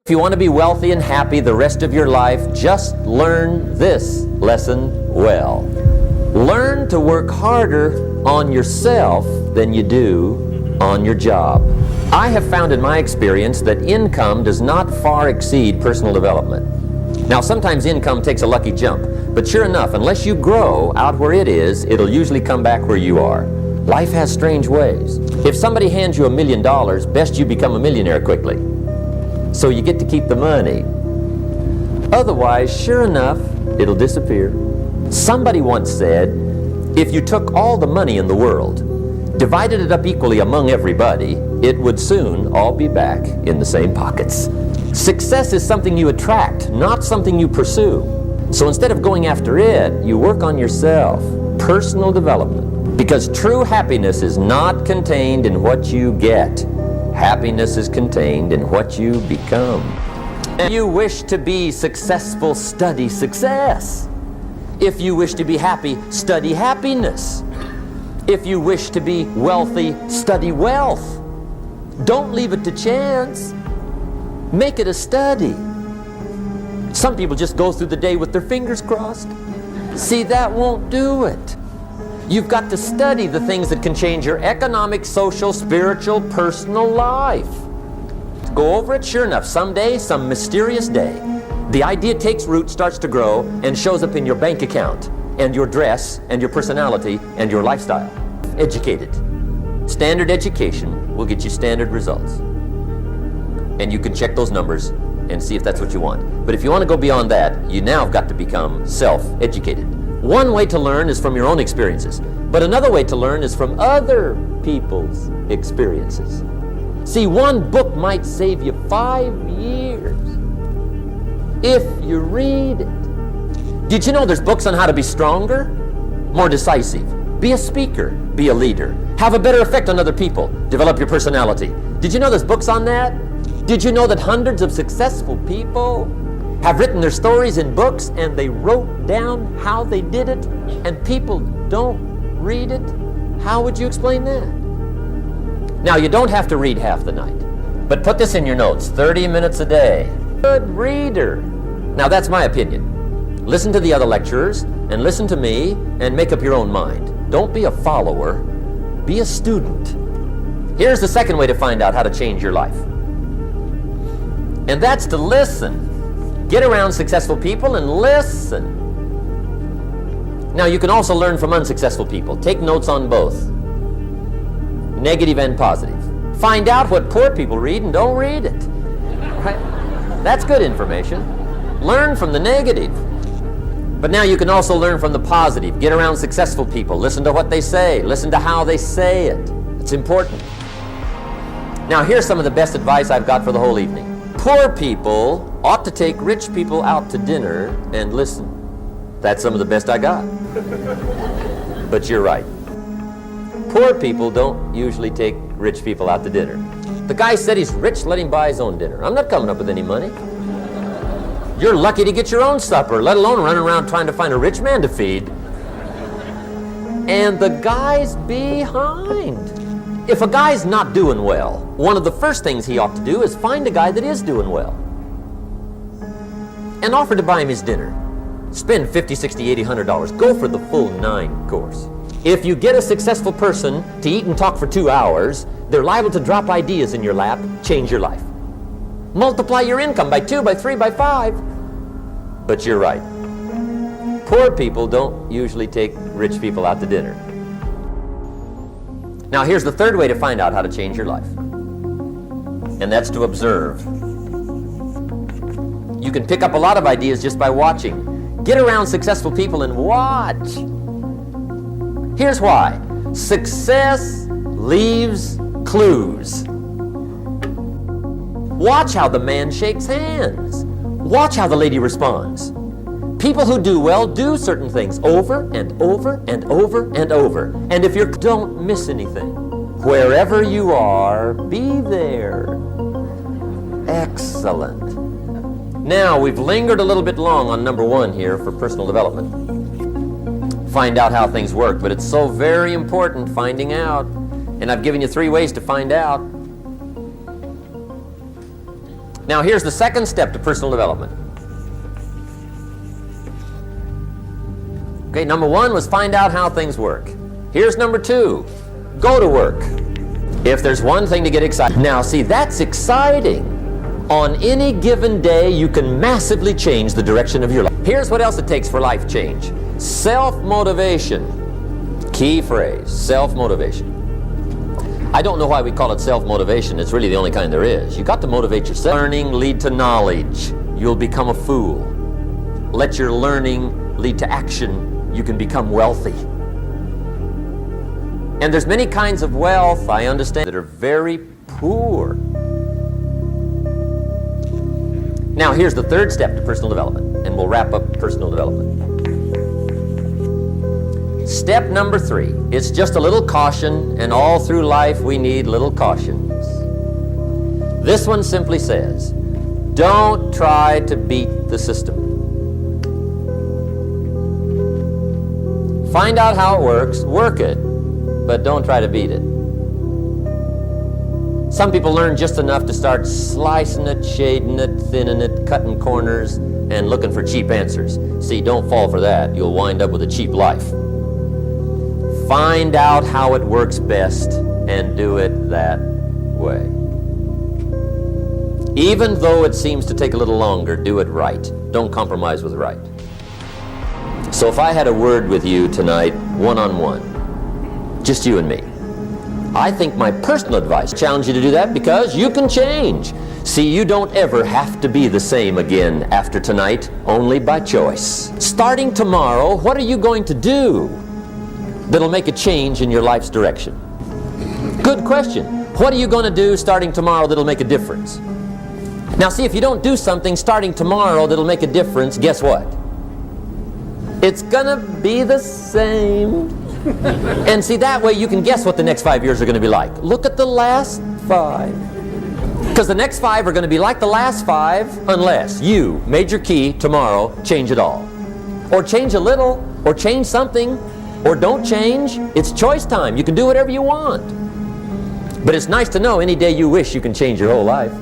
If you want to be wealthy and happy the rest of your life, just learn this lesson well. Learn to work harder on yourself than you do on your job. I have found in my experience that income does not far exceed personal development. Now, sometimes income takes a lucky jump, but sure enough, unless you grow out where it is, it'll usually come back where you are. Life has strange ways. If somebody hands you $1 million, best you become a millionaire quickly, so you get to keep the money. Otherwise, sure enough, it'll disappear. Somebody once said, if you took all the money in the world, divided it up equally among everybody, it would soon all be back in the same pockets. Success is something you attract, not something you pursue. So instead of going after it, you work on yourself. Personal development. Because true happiness is not contained in what you get. Happiness is contained in what you become. If you wish to be successful, study success. If you wish to be happy, study happiness. If you wish to be wealthy, study wealth. Don't leave it to chance. Make it a study. Some people just go through the day with their fingers crossed. See, that won't do it. You've got to study the things that can change your economic, social, spiritual, personal life. Go over it, sure enough, someday, some mysterious day, the idea takes root, starts to grow, and shows up in your bank account, and your dress, and your personality, and your lifestyle. Educated. Standard education will get you standard results. And you can check those numbers and see if that's what you want. But if you want to go beyond that, you now have got to become self-educated. One way to learn is from your own experiences, but another way to learn is from other people's experiences. See, one book might save you 5 years if you read it. Did you know there's books on how to be stronger, more decisive, be a speaker, be a leader, have a better effect on other people, develop your personality? Did you know there's books on that? Did you know that hundreds of successful people have written their stories in books and they wrote down how they did it, and people don't read it? How would you explain that? Now, you don't have to read half the night, but put this in your notes, 30 minutes a day. Good reader. Now, that's my opinion. Listen to the other lecturers and listen to me and make up your own mind. Don't be a follower, be a student. Here's the second way to find out how to change your life, and that's to listen. Get around successful people and listen. Now, you can also learn from unsuccessful people. Take notes on both, negative and positive. Find out what poor people read and don't read it. Right? That's good information. Learn from the negative. But now you can also learn from the positive. Get around successful people. Listen to what they say. Listen to how they say it. It's important. Now, here's some of the best advice I've got for the whole evening. Poor people ought to take rich people out to dinner and listen. That's some of the best I got. But you're right. Poor people don't usually take rich people out to dinner. The guy said he's rich, let him buy his own dinner. I'm not coming up with any money. You're lucky to get your own supper, let alone running around trying to find a rich man to feed. And the guy's behind. If a guy's not doing well, one of the first things he ought to do is find a guy that is doing well and offer to buy him his dinner. Spend $50, $60, $80, $100. Go for the full 9 course. If you get a successful person to eat and talk for 2 hours, they're liable to drop ideas in your lap, change your life. Multiply your income by 2, by 3, by 5. But you're right. Poor people don't usually take rich people out to dinner. Now, here's the third way to find out how to change your life, and that's to observe. You can pick up a lot of ideas just by watching. Get around successful people and watch. Here's why. Success leaves clues. Watch how the man shakes hands. Watch how the lady responds. People who do well do certain things over and over and over and over. And if you don't miss anything, wherever you are, be there. Excellent. Now, we've lingered a little bit long on number 1 here for personal development. Find out how things work, but it's so very important finding out. And I've given you 3 ways to find out. Now here's the second step to personal development. Okay, number one was find out how things work. Here's number two, go to work. If there's one thing to get excited. Now see, that's exciting. On any given day, you can massively change the direction of your life. Here's what else it takes for life change. Self-motivation. Key phrase, self-motivation. I don't know why we call it self-motivation. It's really the only kind there is. You got to motivate yourself. Learning lead to knowledge. You'll become a fool. Let your learning lead to action. You can become wealthy. And there's many kinds of wealth, I understand, that are very poor. Now here's the third step to personal development, and we'll wrap up personal development. Step number 3, it's just a little caution, and all through life we need little cautions. This one simply says, don't try to beat the system. Find out how it works, work it, but don't try to beat it. Some people learn just enough to start slicing it, shading it, thinning it, cutting corners, and looking for cheap answers. See, don't fall for that. You'll wind up with a cheap life. Find out how it works best and do it that way. Even though it seems to take a little longer, do it right. Don't compromise with right. So if I had a word with you tonight, one-on-one, just you and me, I think my personal advice, challenge you to do that because you can change. See, you don't ever have to be the same again after tonight, only by choice. Starting tomorrow, what are you going to do that'll make a change in your life's direction? Good question. What are you going to do starting tomorrow that'll make a difference? Now see, if you don't do something starting tomorrow that'll make a difference, guess what? It's gonna be the same. And see, that way you can guess what the next 5 years are going to be like. Look at the last 5. Because the next 5 are going to be like the last 5 unless you, major key, tomorrow, change it all. Or change a little, or change something, or don't change. It's choice time. You can do whatever you want. But it's nice to know any day you wish you can change your whole life.